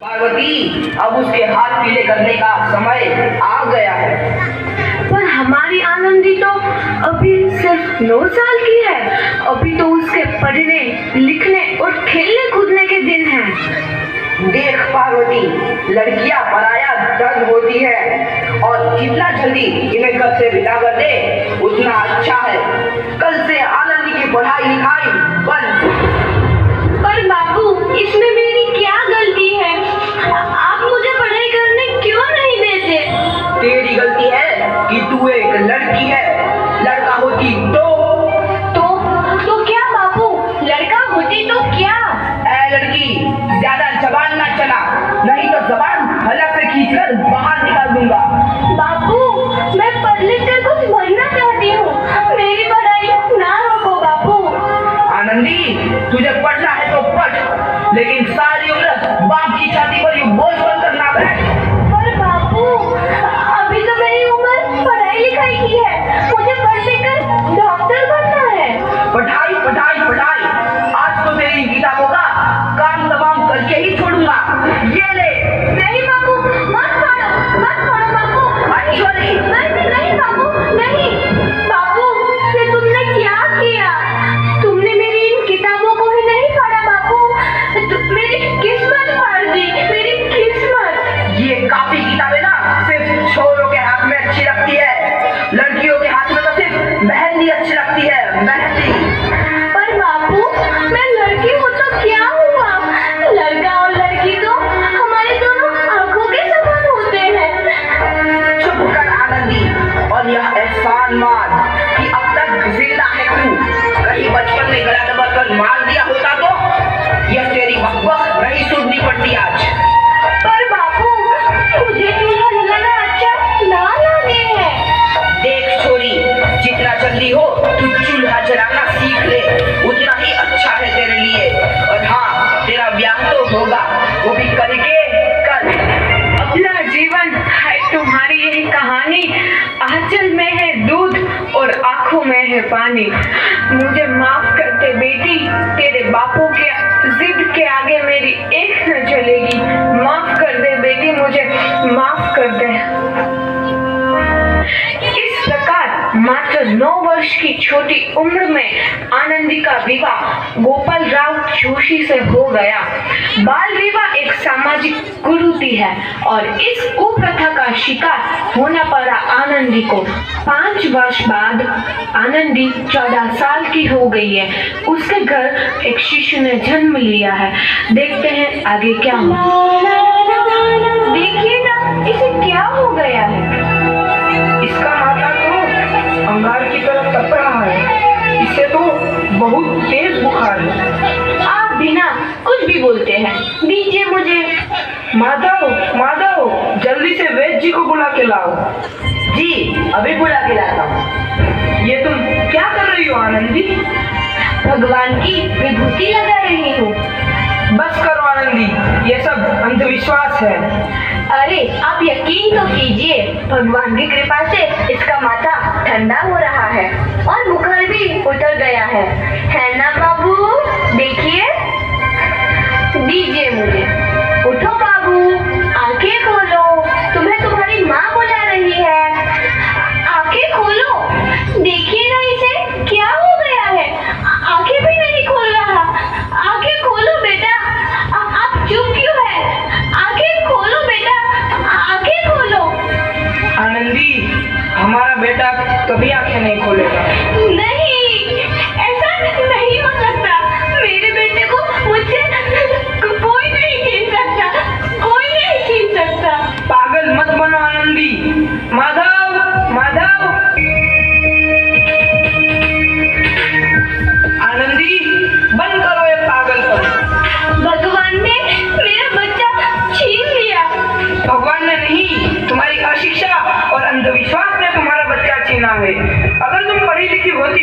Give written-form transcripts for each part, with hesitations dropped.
पार्वती, अब उसके हाथ पीले करने का समय आ गया है। पर हमारी आनंदी तो अभी सिर्फ 9 साल की है। अभी तो उसके पढ़ने, लिखने और खेलने कूदने के दिन हैं। देख पार्वती, लड़कियां पराया धन होती है और जितना जल्दी इन्हें घर से विदा कर दे उतना अच्छा है। कल से आनंदी की पढ़ाई लिखाई बंद। पर बाबू, इसमें मेरी क्या गलती है? आप मुझे पढ़ाई करने क्यों नहीं देते? तेरी गलती है कि तू एक लड़की है। लड़का होती तो क्या बाबू? लड़का होती तो क्या? ऐ लड़की, ज्यादा जबान ना चला, नहीं तो जबान हलक से खींचकर बाहर निकाल दूंगा। बाबू, मैं पढ़ लिख कर कुछ बनना चाहती हूँ। मेरी पढ़ाई ना रोको बाबू। आनंदी, तुझे पढ़ना है तो पढ़, लेकिन सारी उम्र बाप की छाती पर ये बोझ बनकर ना बैठ। पर बाबू, अभी तो मेरी उम्र पढ़ाई लिखाई की है। मुझे पढ़ लिख कर डॉक्टर बनना है। पढ़ाई पढ़ाई पढ़ाई, आज तो तेरी किताबों का काम तमाम करके ही छोड़ूंगा। ये ले। नहीं बाबू, मत पढ़ो बाबू। ऐश्वरी, नहीं बाबू, नहीं। बाबू, ये तुमने क्या किया? तुमने मेरी इन किताबों को ही नहीं पढ़ा बाबू। मेरी किस्मत फाड़ दी, मेरी किस्मत। ये काफी किताबें ना सिर्फ छोरों के हाथ में अच्छी लगती है, लड़कियों के हाथ में तो सिर्फ मेहंदी अच्छी लगती है, मेहंदी। पर बापू, मैं लड़की हूँ तो क्या हुआ? लड़का और लड़की तो हमारे दोनों आंखों के समान होते हैं। चुप कर आनंदी, और यह एहसान मान कि अब तक जिंदा है तू। कहीं बचपन में गला दबाकर मार दिया होता तो यह तेरी बकबक नहीं सुननी पड़ती आज। पर बापू, मुझे चूल्हा जलाना अच्छा ना लगे है। देख छोरी, जितना जल्दी हो तू चूल्हा जलाना सीख ले, उतना ही अच्छा है तेरे लिए। और हाँ, तेरा ब्याह तो होगा, वो भी करके कल। अपना जीवन है तुम्हारी यही कहानी। आंचल में है दूध और आंखों में है पानी। मुझे माफ कर दे बेटी, तेरे बापों के जिद के आगे मेरी एक न चलेगी। माफ कर दे बेटी, मुझे माफ कर दे। इस प्रकार मात्र 9 वर्ष की छोटी उम्र में आनंदी का विवाह गोपाल राव जोशी से हो गया। बाल विवाह एक सामाजिक कुरीति है और इस कुप्रथा का शिकार होना पड़ा आनंदी को। 5 वर्ष बाद आनंदी 14 साल की हो गई है। उसके घर एक शिशु ने जन्म लिया है। देखते हैं आगे क्या होगा। देखिए ना, इसे क्या हो गया है? इसका माथा तो अंगार की तरफ तप रहा है। इसे तो बहुत तेज बुखार है। आप बिना कुछ भी बोलते हैं, दीजिए मुझे। माधव, माधव, जल्दी से वैद्य जी को बुला के लाओ। जी, अभी बुला के लाता हूँ। ये तुम क्या कर रही हो आनंदी? भगवान की विभूति लगा रही हूँ। बस करो आनंदी, ये सब अंधविश्वास है। अरे आप यकीन तो कीजिए, भगवान की कृपा से इसका माथा ठंडा हो रहा है और बुखार भी उतर गया है ना बाबू? देखिए, दीजिए मुझे। उठो बाबू, आंखें खोलो, तुम्हें तुम्हारी माँ बुला रही है। आंखें खोलो, देखिए ना इसे क्या हो गया है। आंखें भी नहीं खोल रहा। आंखें खोलो बेटा। आप चुप क्यों है? आंखें खोलो बेटा, आंखें खोलो। आनंदी, हमारा बेटा कभी आंखें नहीं खोलेगा। नहीं, ऐसा नहीं हो सकता। मेरे बेटे को मुझसे कोई नहीं छीन सकता, कोई नहीं छीन सकता। पागल मत बनो आनंदी। माधव, माधव। आनंदी, बंद करो ये पागलपन। भगवान ने मेरा बच्चा छीन लिया। भगवान ने नहीं, तुम्हारी अशिक्षा और अंधविश्वास ने तुम्हारा बच्चा छीना है। अगर तुम पढ़ी लिखी होती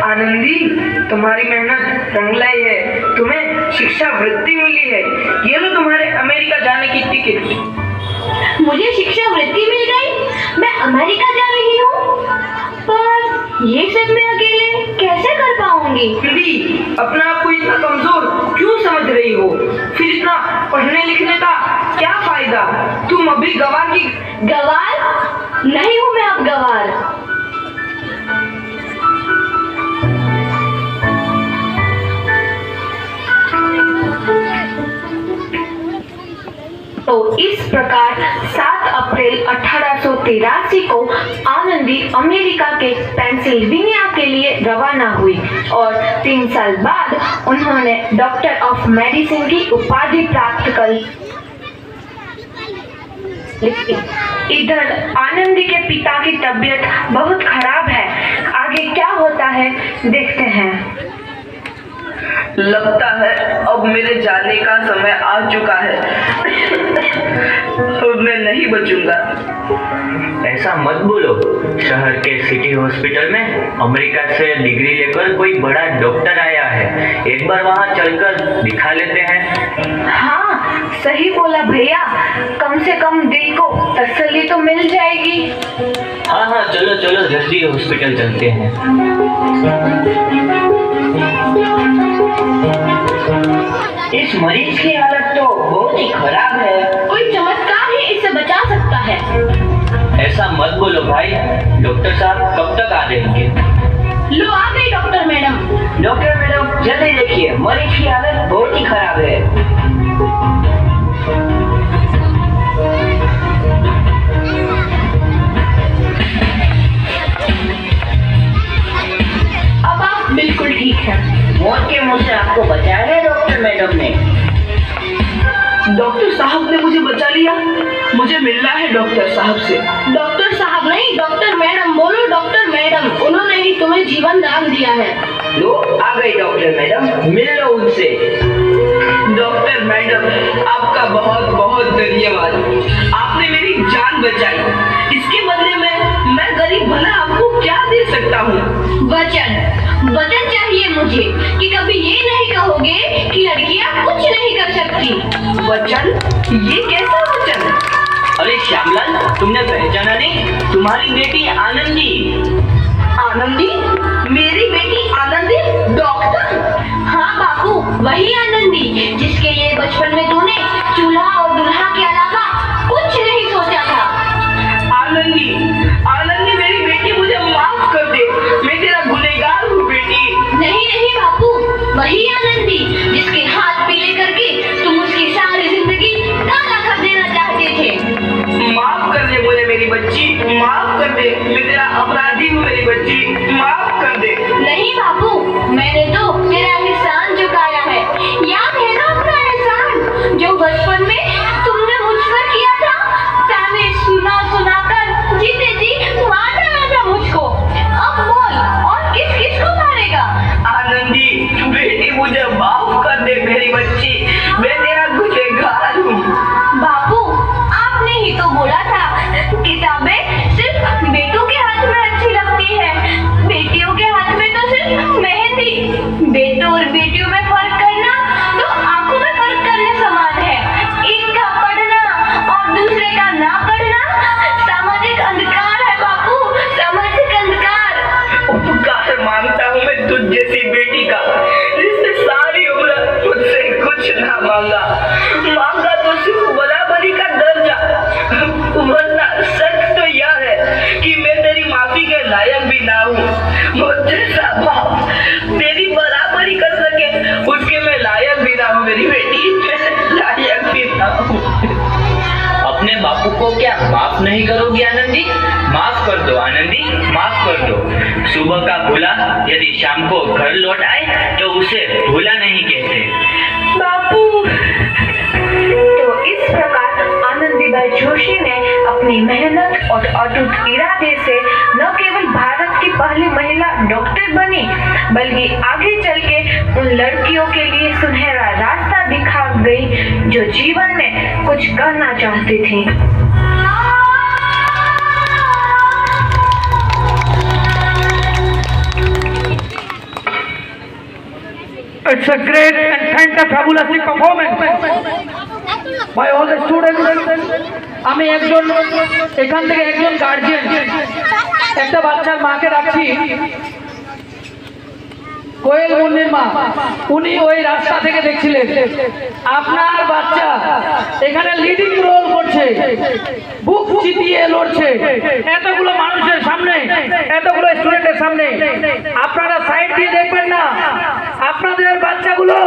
आनंदी, तुम्हारी मेहनत रंग लाई है, तुम्हें शिक्षा वृत्ति मिली है। ये लो तुम्हारे अमेरिका जाने की टिकट। मुझे शिक्षा वृत्ति मिल गई, मैं अमेरिका जा रही हूँ। पर ये सब मैं अकेले कैसे कर पाऊंगी? दीदी, अपना आप को इतना कमजोर क्यों समझ रही हो? फिर इतना पढ़ने लिखने का क्या फायदा? तुम अभी गवार की गवार नहीं हूँ मैं अब गवार। तो इस प्रकार 7 अप्रैल 1883 को आनंदी अमेरिका के पेंसिल्वेनिया के लिए रवाना हुई और 3 साल बाद उन्होंने डॉक्टर ऑफ मेडिसिन की उपाधि प्राप्त कर ली। इधर आनंदी के पिता की तबीयत बहुत खराब है। आगे क्या होता है देखते हैं। लगता है अब मेरे जाने का समय आ चुका है। अब मैं नहीं बचूंगा। ऐसा मत बोलो। शहर के सिटी हॉस्पिटल में अमेरिका से डिग्री लेकर कोई बड़ा डॉक्टर आया है, एक बार वहाँ चलकर दिखा लेते हैं। हाँ, सही बोला भैया, कम से कम दिल को तसल्ली तो मिल जाएगी। हाँ हाँ, चलो चलो जल्दी हॉस्पिटल चलते हैं। इस मरीज की हालत तो बहुत ही खराब है। कोई चमत्कार ही इसे बचा सकता है। ऐसा मत बोलो भाई, डॉक्टर साहब कब तक आ जाएंगे? लो आ गई डॉक्टर मैडम। डॉक्टर मैडम जल्दी देखिए, मरीज की हालत बहुत ही खराब है। अब आप बिल्कुल ठीक है। मौत के मुंह से आपको बचाया है डॉक्टर मैडम ने। डॉक्टर साहब ने मुझे बचा लिया। मुझे मिलना है डॉक्टर साहब से। डॉक्टर साहब नहीं, डॉक्टर मैडम बोलो। डॉक्टर मैडम, उन्होंने ही तुम्हें जीवन दान दिया है। लो आ गई डॉक्टर मैडम, मिल लो उनसे। डॉक्टर मैडम, आपका बहुत बहुत धन्यवाद। आपने मेरी जान बचाई। इसके बदले में मैं गरीब भला आपको क्या दे सकता हूँ? वचन चाहिए मुझे कि कभी ये नहीं कहोगे कि लड़कियाँ कुछ नहीं कर सकती। वचन? ये कैसा वचन? अरे श्यामलाल, तुमने पहचाना नहीं? तुम्हारी बेटी आनंदी। आनंदी? मेरी बेटी आनंदी? डॉक्टर? हाँ बापू, वही आनंदी जिसके लिए बचपन में तूने चूल्हा और दुल्हा के अलावा कुछ नहीं सोचा था। आनंदी, आनंदी मेरी बेटी, मुझे माफ कर दे। मैं तेरा गुनहगार हूँ बेटी। नहीं नहीं बापू, वही आनंदी जिसके हाथ पीले करके तुम उसकी सारी जिंदगी काला कर देना चाहते थे। माफ कर दे मुझे मेरी बच्ची, माफ कर दे। मैं तेरा अपराधी हूँ मेरी बच्ची, माफ कर दे। नहीं बापू, मैंने तो तेरा एहसान चुकाया है। याद है ना अपना एहसान जो बचपन में तुमने मुझ पर किया था? ताने सुना कर जीते जी मार डाला था मुझको। अब बोल, और किस किस को मारेगा? आनंदी बेटी, मुझे माफ कर दे मेरी बच्ची, मैं तेरा गुनहगार हूँ। बापू, आपने ही तो बोला था किताबें सिर्फ बेटों के हाथ में अच्छी लगती है, बेटियों के हाथ में तो सिर्फ मेहंदी। बेटों और बेटियों में फर्क करना तो आंखों में फर्क करने समान है। एक का पढ़ना और दूसरे का ना पढ़ना सामाजिक अंधकार है बापू, सामाजिक अंधकार। उपकार मांगता हूँ मैं तुझ जैसी बेटी का, जिसने सारी उम्र मुझसे कुछ ना मांगा तो सिर्फ बराबरी का दर्जा। वरना सच तो यह है कि मैं तेरी माफी के लायक भी ना हूँ। मुझ जैसा बाप तेरी बराबरी कर सके, उसके मैं लायक भी ना हूँ मेरी बेटी, मैं लायक भी ना हूँ। अपने बापू को क्या माफ नहीं करोगी आनंदी? माफ कर दो आनंदी, माफ कर दो। सुबह का भूला यदि शाम को घर लौट आए तो उसे भूला नहीं कहते। बापू। तो इस प्रकार आनंदीबाई जोशी ने अपनी मेहनत और अटूट इरादे से न केवल भारत की पहली महिला डॉक्टर बनी, बल्कि आगे चल के उन लड़कियों के लिए सुनहरा रास्ता दिखा गई जो जीवन में कुछ करना चाहती थी। It's a great and fantabulously performance by all the students. আমি একজন এখান থেকে একজন গার্জিয়ান একটা বাচ্চার মাকে রাখছি কোয়েল মুন্নির মা, উনি ওই রাস্তা থেকে দেখছিলেন আপনার বাচ্চা এখানে লিডিং রোল করছে, বুক চিতিয়ে লড়ছে এতগুলো মানুষের সামনে, এতগুলো স্টুডেন্টের সামনে। আপনারা সাইড দিয়ে দেখবেন না, আপনাদের বাচ্চাগুলো